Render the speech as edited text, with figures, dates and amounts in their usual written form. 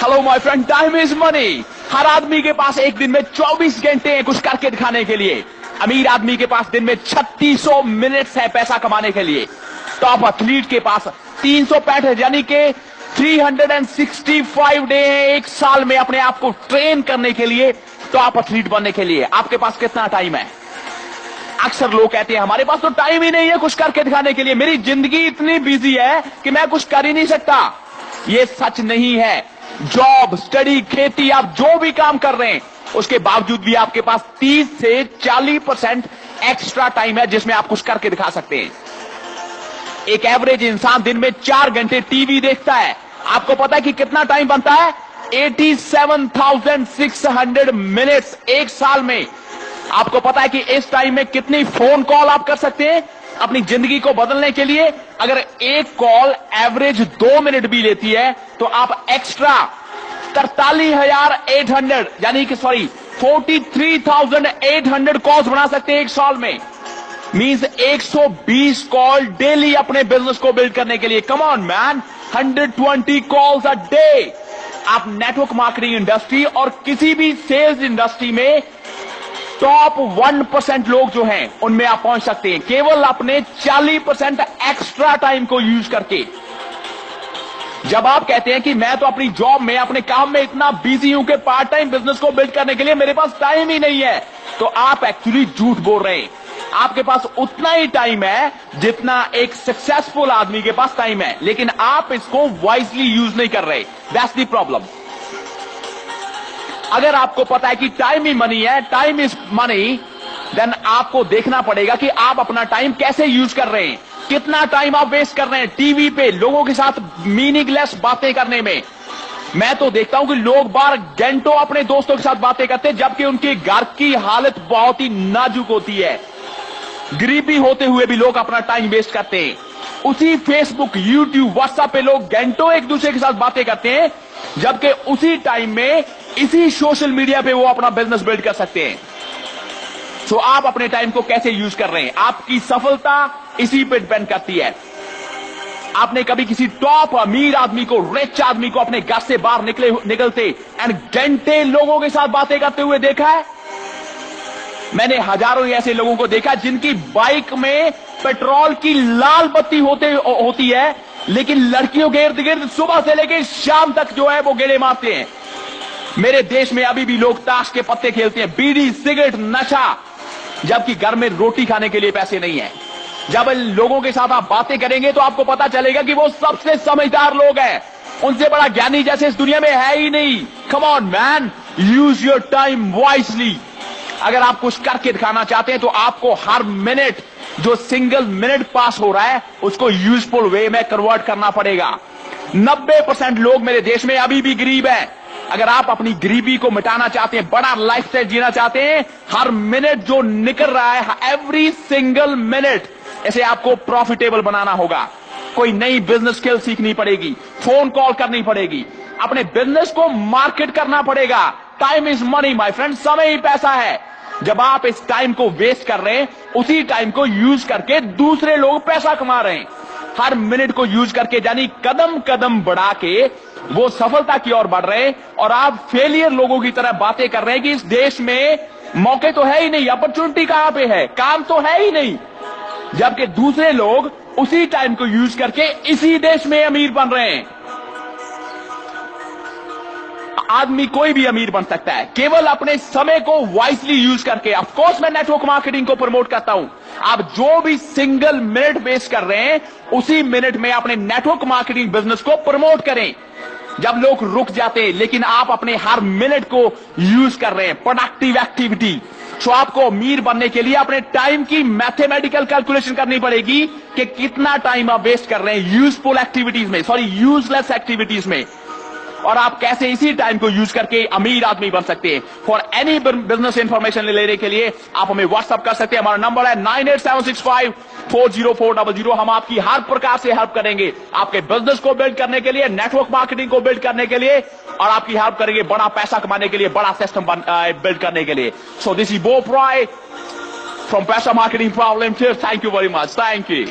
Hello my friend, time is money. हर आदमी के पास एक दिन में 24 घंटे हैं कुछ करके दिखाने के लिए। अमीर आदमी के पास दिन में 3600 मिनट्स है पैसा कमाने के लिए। टॉप एथलीट के पास 365 यानी कि 365 डे है एक साल में अपने आप को ट्रेन करने के लिए, टॉप एथलीट बनने के लिए। आपके पास कितना टाइम है? अक्सर लोग कहते हैं हमारे पास तो टाइम ही नहीं है कुछ करके दिखाने के लिए, मेरी जिंदगी इतनी बिजी है कि मैं कुछ कर ही नहीं सकता। ये सच नहीं है। जॉब, स्टडी, खेती, आप जो भी काम कर रहे हैं उसके बावजूद भी आपके पास 30 से 40% एक्स्ट्रा टाइम है जिसमें आप कुछ करके दिखा सकते हैं। एक एवरेज इंसान दिन में 4 घंटे टीवी देखता है। आपको पता है कि कितना टाइम बनता है? 87,600 मिनट्स एक साल में। आपको पता है कि इस टाइम में कितनी फोन कॉल आप कर सकते हैं अपनी जिंदगी को बदलने के लिए? अगर एक कॉल एवरेज 2 मिनट भी लेती है तो आप एक्स्ट्रा 43,800 यानी कि 43,800 कॉल्स बना सकते हैं एक साल में। मींस 120 कॉल डेली अपने बिजनेस को बिल्ड करने के लिए। Come on man, 120 calls a day. आप नेटवर्क मार्केटिंग इंडस्ट्री और किसी भी सेल्स इंडस्ट्री में टॉप 1% लोग जो हैं उनमें आप पहुंच सकते हैं केवल अपने 40% एक्स्ट्रा टाइम को यूज करके। जब आप कहते हैं कि मैं तो अपनी जॉब में, अपने काम में इतना बिजी हूं कि पार्ट टाइम बिजनेस को बिल्ड करने के लिए मेरे पास टाइम ही नहीं है, तो आप एक्चुअली झूठ बोल रहे हैं। आपके पास उतना ही टाइम है जितना एक सक्सेसफुल आदमी के पास टाइम है, लेकिन आप इसको वाइजली यूज नहीं कर रहे। That's the problem. अगर आपको पता है कि टाइम ही मनी है, टाइम इज मनी, देन आपको देखना पड़ेगा कि आप अपना टाइम कैसे यूज कर रहे हैं। कितना टाइम आप वेस्ट कर रहे हैं टीवी पे लोगों के साथ मीनिंगलेस बातें करने में। मैं तो देखता हूं कि लोग बार घंटों अपने दोस्तों के साथ बातें करते हैं जबकि उनके घर की हालत बहुत ही नाजुक होती है। गरीबी होते हुए भी लोग अपना टाइम वेस्ट करते हैं। उसी फेसबुक, यूट्यूब, व्हाट्सएप पे लोग घंटों एक दूसरे के साथ बातें करते हैं जबकि उसी टाइम में इसी सोशल मीडिया पे वो अपना बिजनेस बिल्ड कर सकते हैं। तो आप अपने टाइम को कैसे यूज कर रहे हैं, आपकी सफलता इसी पे डिपेंड करती है। आपने कभी किसी टॉप अमीर आदमी को, रिच आदमी को अपने घर से बाहर निकलते एंड घंटे लोगों के साथ बातें करते हुए देखा है? मैंने हजारों ऐसे लोगों को देखा जिनकी बाइक में पेट्रोल की लाल बत्ती होती है, लेकिन लड़कियों के इर्द गिर्द सुबह से लेकर शाम तक जो है वो गेड़े मारते हैं। मेरे देश में अभी भी लोग ताश के पत्ते खेलते हैं, बीड़ी, सिगरेट, नशा, जबकि घर में रोटी खाने के लिए पैसे नहीं है। जब लोगों के साथ आप बातें करेंगे तो आपको पता चलेगा कि वो सबसे समझदार लोग हैं। उनसे बड़ा ज्ञानी जैसे इस दुनिया में है ही नहीं। Come on man, use your time wisely. अगर आप कुछ करके दिखाना चाहते हैं तो आपको हर मिनट, जो सिंगल मिनट पास हो रहा है, उसको यूजफुल वे में कन्वर्ट करना पड़ेगा। 90% लोग मेरे देश में अभी भी गरीब हैं। अगर आप अपनी गरीबी को मिटाना चाहते हैं, बड़ा लाइफस्टाइल जीना चाहते हैं, हर मिनट जो निकल रहा है, एवरी सिंगल मिनट, इसे आपको प्रॉफिटेबल बनाना होगा। कोई नई बिजनेस स्किल सीखनी पड़ेगी, फोन कॉल करनी पड़ेगी, अपने बिजनेस को मार्केट करना पड़ेगा। Time is money my friend, समय ही पैसा है। जब आप इस टाइम को वेस्ट कर रहे हैं, उसी टाइम को यूज करके दूसरे लोग पैसा कमा रहे हैं। हर मिनट को यूज करके, यानी कदम कदम बढ़ा के वो सफलता की ओर बढ़ रहे हैं, और आप फेलियर लोगों की तरह बातें कर रहे हैं कि इस देश में मौके तो है ही नहीं, अपॉर्चुनिटी कहां पे है, काम तो है ही नहीं, जबकि दूसरे लोग उसी टाइम को यूज करके इसी देश में अमीर बन रहे हैं। आदमी कोई भी अमीर बन सकता है केवल अपने समय को वाइजली यूज करके। ऑफ कोर्स मैं नेटवर्क मार्केटिंग को प्रमोट करता हूं। आप जो भी सिंगल मिनट वेस्ट कर रहे हैं, उसी मिनट में अपने नेटवर्क मार्केटिंग बिजनेस को प्रमोट करें। जब लोग रुक जाते हैं, लेकिन आप अपने हर मिनट को यूज कर रहे हैं, प्रोडक्टिव एक्टिविटी। तो आपको अमीर बनने के लिए अपने टाइम की मैथमेटिकल कैलकुलेशन करनी पड़ेगी कि कितना टाइम आप वेस्ट कर रहे हैं यूजफुल एक्टिविटीज में, यूजलेस एक्टिविटीज में, और आप कैसे इसी टाइम को यूज करके अमीर आदमी बन सकते हैं। फॉर एनी बिजनेस इंफॉर्मेशन लेने के लिए आप हमें व्हाट्सअप कर सकते हैं। हमारा नंबर है 9876540400। हम आपकी हर प्रकार से हेल्प करेंगे, आपके बिजनेस को बिल्ड करने के लिए, नेटवर्क मार्केटिंग को बिल्ड करने के लिए, और आपकी हेल्प करेंगे बड़ा पैसा कमाने के लिए, बड़ा सिस्टम बिल्ड करने के लिए। So this is Bob Roy from Paisa marketing problem. Thank you very much. Thank you.